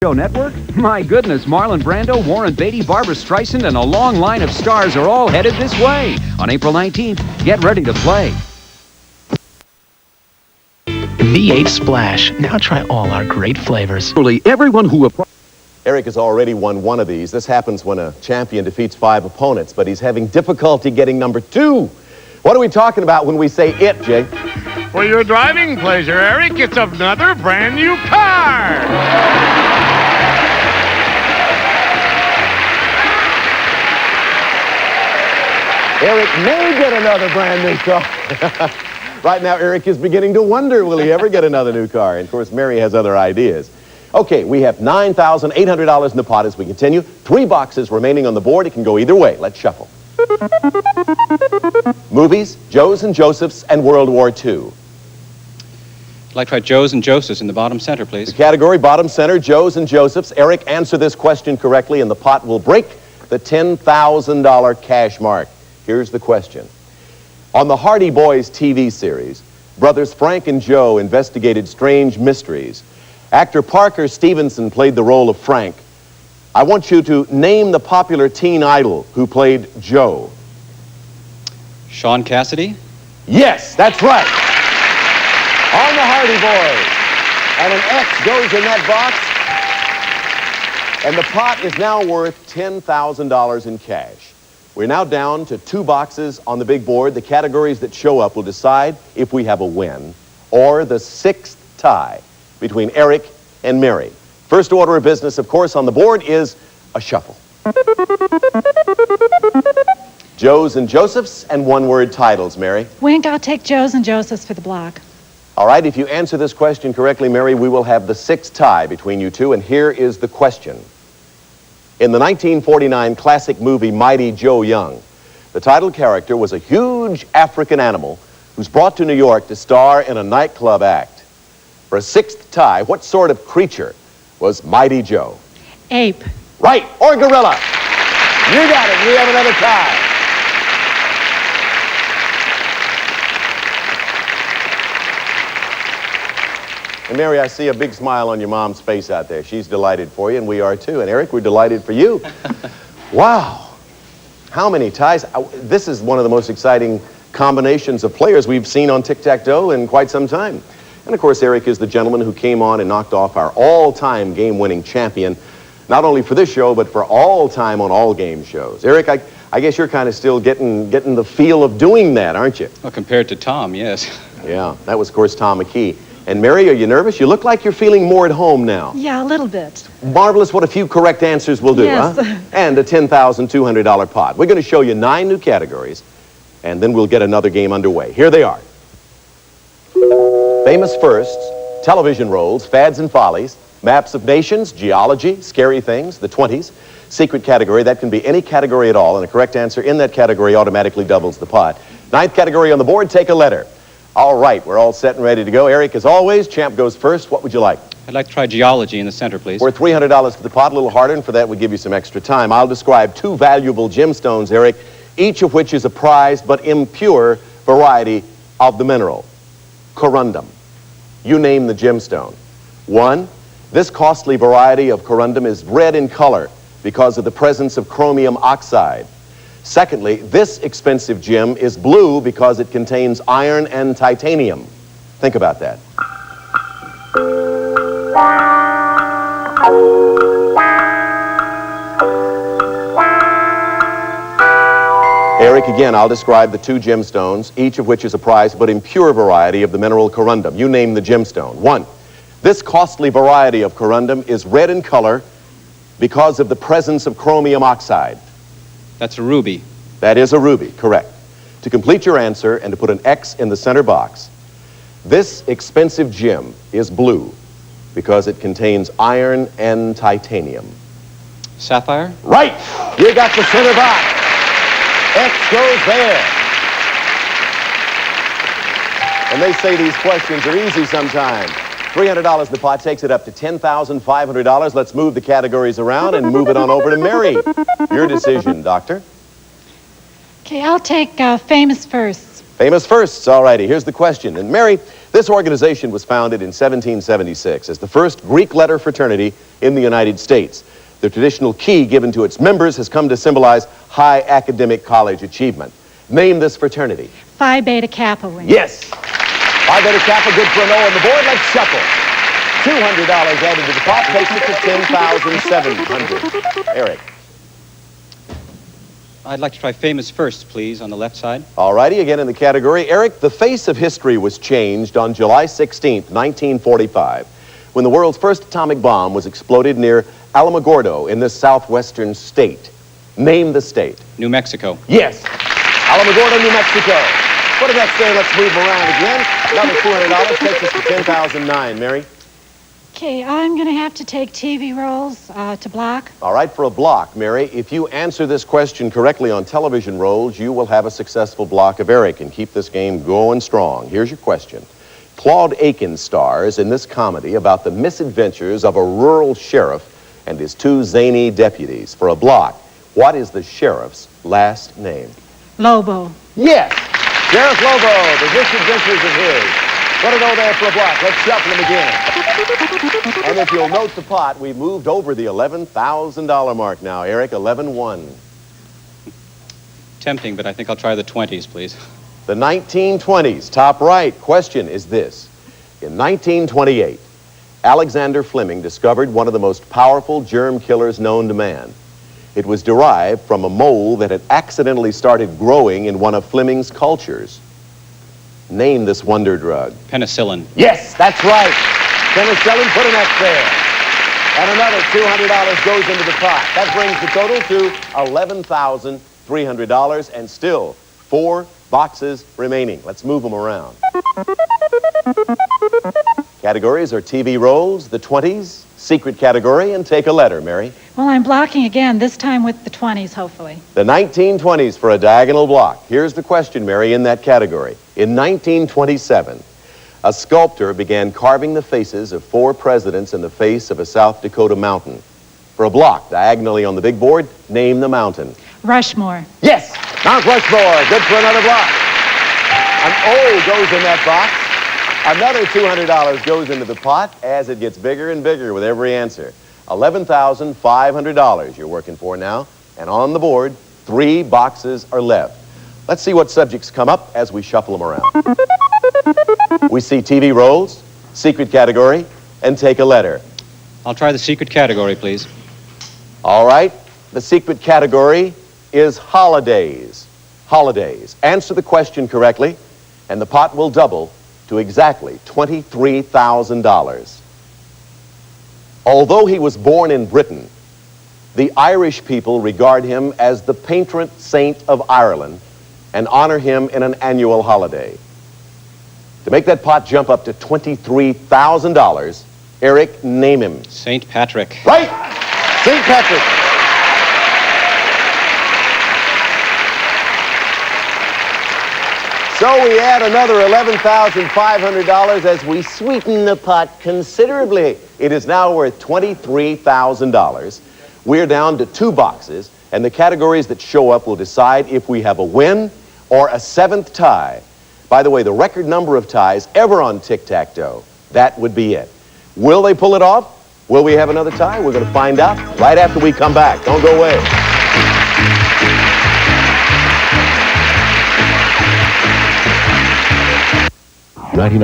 Network? My goodness, Marlon Brando, Warren Beatty, Barbara Streisand, and a long line of stars are all headed this way. On April 19th, get ready to play. V8 Splash. Now try all our great flavors. Everyone who applies. Eric has already won one of these. This happens when a champion defeats 5 opponents, but he's having difficulty getting number 2. What are we talking about when we say it, Jay? For your driving pleasure, Eric, it's another brand new car. Eric may get another brand new car. Right now, Eric is beginning to wonder, will he ever get another new car? And, of course, Mary has other ideas. Okay, we have $9,800 in the pot as we continue. 3 boxes remaining on the board. It can go either way. Let's shuffle. Movies, Joes and Josephs, and World War II. I'd like to try Joes and Josephs in the bottom center, please. The category, bottom center, Joes and Josephs. Eric, answer this question correctly, and the pot will break the $10,000 cash mark. Here's the question. On the Hardy Boys TV series, brothers Frank and Joe investigated strange mysteries. Actor Parker Stevenson played the role of Frank. I want you to name the popular teen idol who played Joe. Sean Cassidy? Yes, that's right. On the Hardy Boys. And an X goes in that box. And the pot is now worth $10,000 in cash. We're now down to 2 boxes on the big board. The categories that show up will decide if we have a win or the 6th tie between Eric and Mary. First order of business, of course, on the board is a shuffle. Joes and Josephs and one-word titles, Mary. Wink, I'll take Joes and Josephs for the block. All right, if you answer this question correctly, Mary, we will have the 6th tie between you two, and here is the question. In the 1949 classic movie Mighty Joe Young, the title character was a huge African animal who's brought to New York to star in a nightclub act. For a 6th tie, what sort of creature was Mighty Joe? Ape. Right, or gorilla. You got it. We have another tie. And Mary, I see a big smile on your mom's face out there. She's delighted for you, and we are too. And Eric, we're delighted for you. Wow. How many ties? This is one of the most exciting combinations of players we've seen on Tic-Tac-Toe in quite some time. And, of course, Eric is the gentleman who came on and knocked off our all-time game-winning champion, not only for this show, but for all time on all game shows. Eric, I guess you're kind of still getting the feel of doing that, aren't you? Well, compared to Tom, yes. Yeah, that was, of course, Tom McKee. And Mary, are you nervous? You look like you're feeling more at home now. Yeah, a little bit. Marvelous what a few correct answers will do, yes. Huh? And a $10,200 pot. We're going to show you 9 new categories, and then we'll get another game underway. Here they are. Famous firsts, television roles, fads and follies, maps of nations, geology, scary things, the 20s, secret category. That can be any category at all, and a correct answer in that category automatically doubles the pot. 9th category on the board, take a letter. All right, we're all set and ready to go. Eric, as always, champ goes first. What would you like? I'd like to try geology in the center, please. Worth $300 for the pot, a little harder, and for that we give you some extra time. I'll describe 2 valuable gemstones, Eric, each of which is a prized but impure variety of the mineral. Corundum. You name the gemstone. 1, this costly variety of corundum is red in color because of the presence of chromium oxide. Secondly, this expensive gem is blue because it contains iron and titanium. Think about that. Eric, again, I'll describe the 2 gemstones, each of which is a prized but impure variety of the mineral corundum. You name the gemstone. 1, this costly variety of corundum is red in color because of the presence of chromium oxide. That's a ruby. That is a ruby, correct. To complete your answer and to put an X in the center box, this expensive gem is blue because it contains iron and titanium. Sapphire? Right! You got the center box. X goes there. And they say these questions are easy sometimes. $300 in the pot takes it up to $10,500. Let's move the categories around and move it on over to Mary. Your decision, Doctor. Okay, I'll take famous firsts. Famous firsts, all righty. Here's the question. And Mary, this organization was founded in 1776 as the first Greek letter fraternity in the United States. The traditional key given to its members has come to symbolize high academic college achievement. Name this fraternity. Phi Beta Kappa Wing. Yes. Phi Beta Kappa, good for an O on the board. Let's shuffle. $200 added to the pot takes it to $10,700. Eric. I'd like to try famous first, please, on the left side. All righty, again in the category. Eric, the face of history was changed on July 16th, 1945, when the world's first atomic bomb was exploded near Alamogordo in this southwestern state. Name the state. New Mexico. Yes. Alamogordo, New Mexico. Put it next there. Let's move around again. Another $200 takes us to $10,009. Mary? Okay, I'm going to have to take TV roles to block. All right, for a block, Mary, if you answer this question correctly on television roles, you will have a successful block of Eric and keep this game going strong. Here's your question. Claude Aiken stars in this comedy about the misadventures of a rural sheriff and his two zany deputies. For a block, what is the sheriff's last name? Lobo. Yes! Sheriff Lobo, the misadventures of his. Put it over there for a block. Let's shuffle them again. And if you'll note the pot, we've moved over the $11,000 mark now. Eric, 11-1. Tempting, but I think I'll try the 20s, please. The 1920s, top right. Question is this. In 1928, Alexander Fleming discovered one of the most powerful germ killers known to man. It was derived from a mole that had accidentally started growing in one of Fleming's cultures. Name this wonder drug. Penicillin. Yes, that's right. Penicillin, put an X there. And another $200 goes into the pot. That brings the total to $11,300 and still 4 boxes remaining. Let's move them around. Categories are TV roles, the 20s, secret category, and take a letter, Mary. Well, I'm blocking again, this time with the 20s, hopefully. The 1920s for a diagonal block. Here's the question, Mary, in that category. In 1927, a sculptor began carving the faces of 4 presidents in the face of a South Dakota mountain. For a block, diagonally on the big board, name the mountain. Rushmore. Yes! Mount Rushmore, good for another block. An O goes in that box. Another $200 goes into the pot as it gets bigger and bigger with every answer. $11,500 you're working for now. And on the board, 3 boxes are left. Let's see what subjects come up as we shuffle them around. We see TV roles, secret category, and take a letter. I'll try the secret category, please. All right, the secret category is holidays. Holidays. Answer the question correctly, and the pot will double to exactly $23,000. Although he was born in Britain, the Irish people regard him as the patron saint of Ireland and honor him in an annual holiday. To make that pot jump up to $23,000, Eric, name him. St. Patrick. Right! St. Patrick. So we add another $11,500 as we sweeten the pot considerably. It is now worth $23,000. We're down to 2 boxes, and the categories that show up will decide if we have a win or a 7th tie. By the way, the record number of ties ever on Tic-Tac-Toe, that would be it. Will they pull it off? Will we have another tie? We're going to find out right after we come back. Don't go away. 99